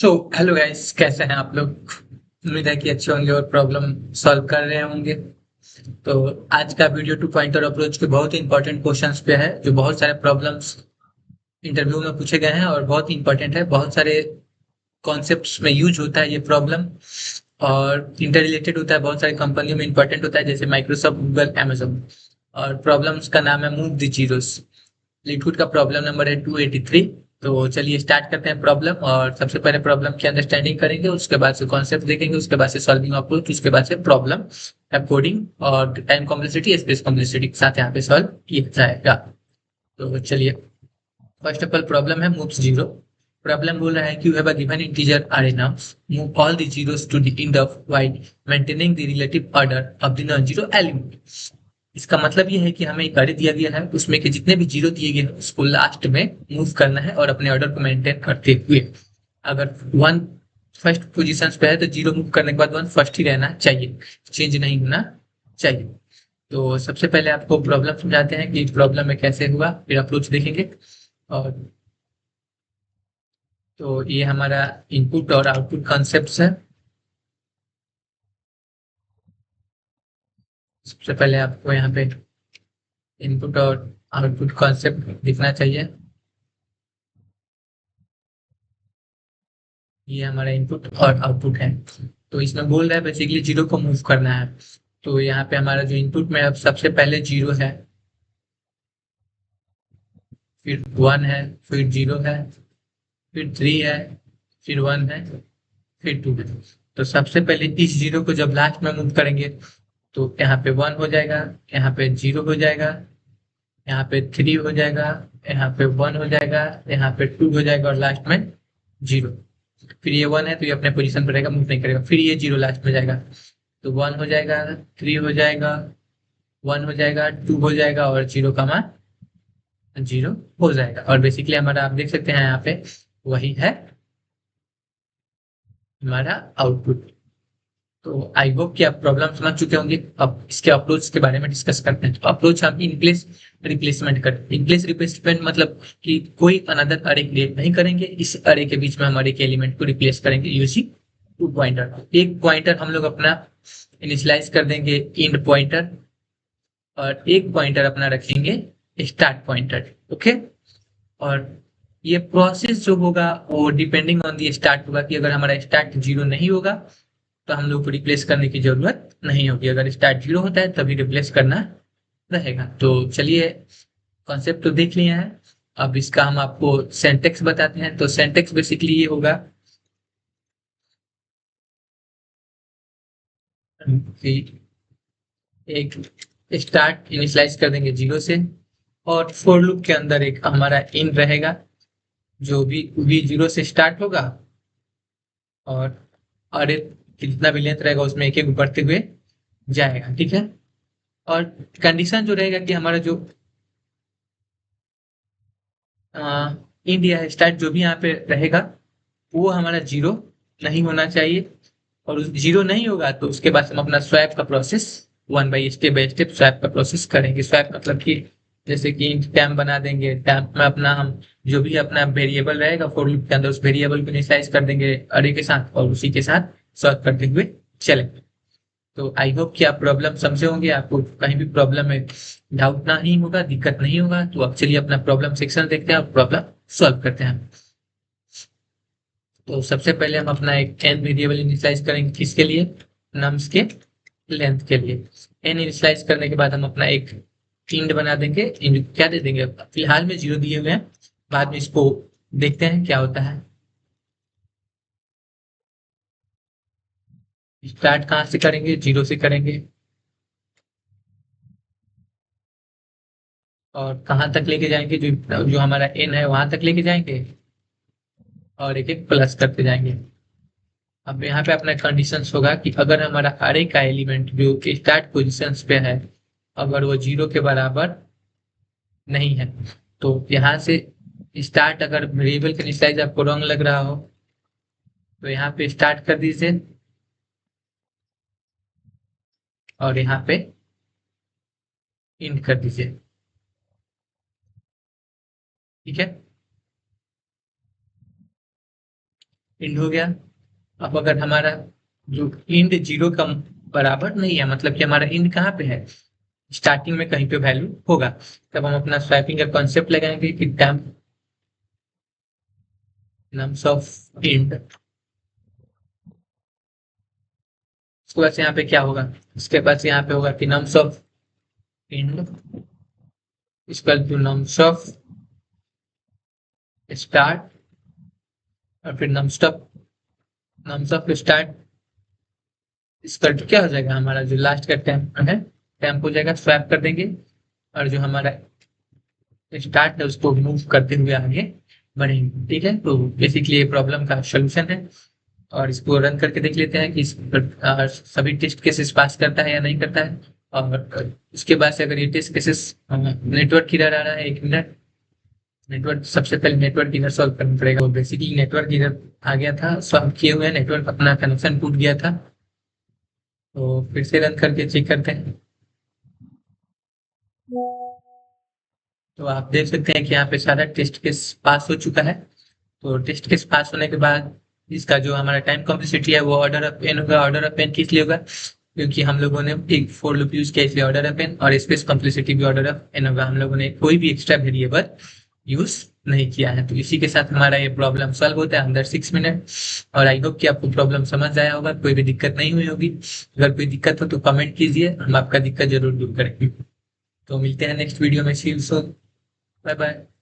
तो hello guys, कैसे हैं आप लोग। उम्मीद है कि अच्छे होंगे और प्रॉब्लम सॉल्व कर रहे होंगे। तो आज का वीडियो टू पॉइंटर अप्रोच के बहुत ही इंपॉर्टेंट क्वेश्चंस पे है, जो बहुत सारे प्रॉब्लम्स इंटरव्यू में पूछे गए हैं और बहुत ही इंपॉर्टेंट है। बहुत सारे कॉन्सेप्ट्स में यूज होता है ये प्रॉब्लम, और इंटर रिलेटेड होता है, बहुत सारी कंपनियों में इंपॉर्टेंट होता है, जैसे माइक्रोसॉफ्ट, गूगल, अमेजोन। और प्रॉब्लम्स का नाम है मूव द जीरोस। लिक्विड का प्रॉब्लम नंबर है 283। तो चलिए स्टार्ट करते हैं प्रॉब्लम। और सबसे पहले प्रॉब्लम की अंडरस्टैंडिंग करेंगे, उसके बाद से कॉन्सेप्ट देखेंगे, उसके बाद से सॉल्विंग अप्रोच, उसके बाद से प्रॉब्लम कोडिंग और टाइम कॉम्प्लेक्सिटी, स्पेस कॉम्प्लेक्सिटी के साथ यहाँ पे सॉल्व किया जाएगा। तो चलिए, फर्स्ट ऑफ ऑल प्रॉब्लम है मूव्स जीरो। प्रॉब्लम बोल रहा है कि you have a given integer array n, move all the zeros to the end of while maintaining the relative order of the non zero element. इसका मतलब ये है कि हमें एक अरे दिया गया है, उसमें के जितने भी जीरो दिए गए हैं उसको लास्ट में मूव करना है और अपने ऑर्डर को मेंटेन करते हुए। अगर वन फर्स्ट पोजीशन पे है तो जीरो मूव करने के बाद वन फर्स्ट ही रहना चाहिए, चेंज नहीं होना चाहिए। तो सबसे पहले आपको प्रॉब्लम समझाते हैं कि प्रॉब्लम में कैसे हुआ, फिर अप्रोच देखेंगे। और तो ये हमारा इनपुट और आउटपुट कॉन्सेप्ट है। सबसे पहले आपको यहाँ पे इनपुट और आउटपुट कॉन्सेप्ट दिखना चाहिए। ये हमारा इनपुट और आउटपुट है। तो इसमें बोल रहा है बेसिकली जीरो को मूव करना है। तो यहाँ पे हमारा जो इनपुट में अब सबसे पहले जीरो है, फिर वन है, फिर जीरो है, फिर थ्री है, फिर वन है, फिर टू है। तो सबसे पहले इस जीरो को जब लास्ट में मूव करेंगे तो यहाँ पे वन हो जाएगा, यहाँ पे जीरो हो जाएगा, यहाँ पे थ्री हो जाएगा, यहाँ पे वन हो जाएगा, यहाँ पे टू हो जाएगा और लास्ट में जीरो। फिर ये वन है तो ये अपने पोजीशन पर रहेगा, मूव नहीं करेगा। फिर ये जीरो लास्ट में जाएगा, तो वन हो जाएगा, थ्री हो जाएगा, वन हो जाएगा, टू हो जाएगा और जीरो का मान जीरो हो जाएगा। और बेसिकली हमारा आप देख सकते हैं यहाँ पे वही है हमारा आउटपुट। तो आई होप कि आप प्रॉब्लम समझ चुके होंगे। अब इसके अप्रोच के बारे में डिस्कस करते हैं। तो अप्रोच हम इन प्लेस रिप्लेसमेंट करते हैं। इन प्लेस रिप्लेसमेंट मतलब कि कोई अनदर अरे क्रिएट नहीं करेंगे, इस अरे के बीच में हम अरे के एलिमेंट को रिप्लेस करेंगे यूजिंग टू पॉइंटर। एक पॉइंटर हम लोग अपना इनिशियलाइज कर देंगे इंड पॉइंटर, और एक पॉइंटर अपना रखेंगे स्टार्ट पॉइंटर। ओके। और ये प्रोसेस जो होगा वो डिपेंडिंग ऑन दी स्टार्ट होगा, कि अगर हमारा स्टार्ट जीरो नहीं होगा तो हम लोग को रिप्लेस करने की जरूरत नहीं होगी, अगर स्टार्ट जीरो होता है तभी रिप्लेस करना रहेगा। तो चलिए, कॉन्सेप्ट तो देख लिया है। अब इसका हम आपको सेंटेक्स बताते हैं। तो सेंटेक्स बेसिकली ये होगा कि एक स्टार्ट इनिशियलाइज कर देंगे जीरो से, और फोर लूप के अंदर एक हमारा इन रहेगा, जो भी जीरो से स्टार्ट होगा, और अरे जितना भी लेंथ रहेगा उसमें एक एक बढ़ते हुए जाएगा। ठीक है। और कंडीशन जो रहेगा कि हमारा जो इंडिया है स्टार्ट जो भी यहाँ पे रहेगा वो हमारा जीरो नहीं होना चाहिए। और उस जीरो नहीं होगा तो उसके बाद हम अपना स्वैप का process one by step swap का प्रोसेस करेंगे। स्वैप मतलब कि जैसे कि टैम बना देंगे, टैम में अपना हम जो भी अपना वेरिएबल रहेगा फोर लूप के अंदर उस वेरिएबल को इनिशियलाइज कर देंगे अरे के साथ, और उसी के साथ सॉल्व करते हुए चलेंगे। तो आई होप कि आप प्रॉब्लम समझे होंगे, आपको कहीं भी प्रॉब्लम में डाउट नहीं होगा, दिक्कत नहीं होगा। तो अब चलिए अपना प्रॉब्लम सेक्शन देखते हैं और प्रॉब्लम सॉल्व करते हैं। तो सबसे पहले हम अपना एक एन वेरिएबल इनिशियलाइज करेंगे, किसके लिए, नम्स के लेंथ के लिए। एन इनिशियलाइज करने के बाद हम अपना एक इंड बना देंगे। इंड क्या दे देंगे, फिलहाल में जीरो दिए हुए हैं, बाद में इसको देखते हैं क्या होता है। स्टार्ट कहाँ से करेंगे, जीरो से करेंगे, और कहाँ तक लेके जाएंगे, जो जो हमारा एन है वहां तक लेके जाएंगे, और एक एक प्लस करते जाएंगे। अब यहाँ पे अपना कंडीशंस होगा कि अगर हमारा अरे का एलिमेंट जो कि स्टार्ट पोजिशन पे है, अगर वो जीरो के बराबर नहीं है, तो यहाँ से स्टार्ट, अगर वेरिएबल का इनिशियलाइज आपको रॉन्ग लग रहा हो तो यहाँ पे स्टार्ट कर दीजिए, और यहाँ पे इंड कर दीजिए। ठीक है। इंड हो गया। अब अगर हमारा जो इंड 0 का बराबर नहीं है, मतलब कि हमारा इंड कहाँ पे है, स्टार्टिंग में कहीं पे वैल्यू होगा, तब हम अपना स्वैपिंग का कॉन्सेप्ट लगाएंगे कि टेम्प नम्स ऑफ इंड। उसके बाद यहाँ पे क्या होगा, उसके बाद यहाँ पे होगा कि nums of end equal to nums of start, और फिर नम्स ऑफ स्टार्ट इसका क्या हो जाएगा, हमारा जो लास्ट का टेम्प है, टेम्प हो जाएगा, स्वैप कर देंगे, और जो हमारा स्टार्ट है उसको मूव करते हुए आगे बढ़ेंगे। ठीक है, तो बेसिकली ये प्रॉब्लम का सोल्यूशन है, और इसको रन करके देख लेते हैं कि सभी टेस्ट केसेस पास करता है या नहीं करता है। और उसके बाद से अगर ये टेस्ट केसेस नेटवर्क एरर आ रहा है, 1 मिनट, नेटवर्क सबसे पहले नेटवर्क एरर सॉल्व करना पड़ेगा। तो बेसिकली नेटवर्क एरर आ गया था, सॉल्व किए हुए नेटवर्क अपना कनेक्शन टूट गया था, तो फिर से रन करके चेक करते हैं। तो आप देख सकते हैं कि यहाँ पे सारा टेस्ट केस पास हो चुका है। तो टेस्ट केस पास होने के बाद इसका जो हमारा टाइम कॉम्प्लेक्सिटी है वो ऑर्डर ऑफ एन होगा। ऑर्डर ऑफ एन किस लिए होगा, क्योंकि हम लोगों ने एक फॉर लूप यूज किया, इसलिए ऑर्डर ऑफ एन, और स्पेस कॉम्प्लेक्सिटी भी ऑर्डर ऑफ एन होगा। हम लोगों ने कोई भी एक्स्ट्रा वेरिएबल यूज नहीं किया है। तो इसी के साथ हमारा ये प्रॉब्लम सॉल्व होता है अंदर 6 मिनट। और आई होप कि आपको प्रॉब्लम समझ आया होगा, कोई भी दिक्कत नहीं हुई होगी। अगर कोई दिक्कत हो तो कमेंट कीजिए, हम आपका दिक्कत जरूर दूर करेंगे। तो मिलते हैं नेक्स्ट वीडियो में, सी यू सून, बाय बाय।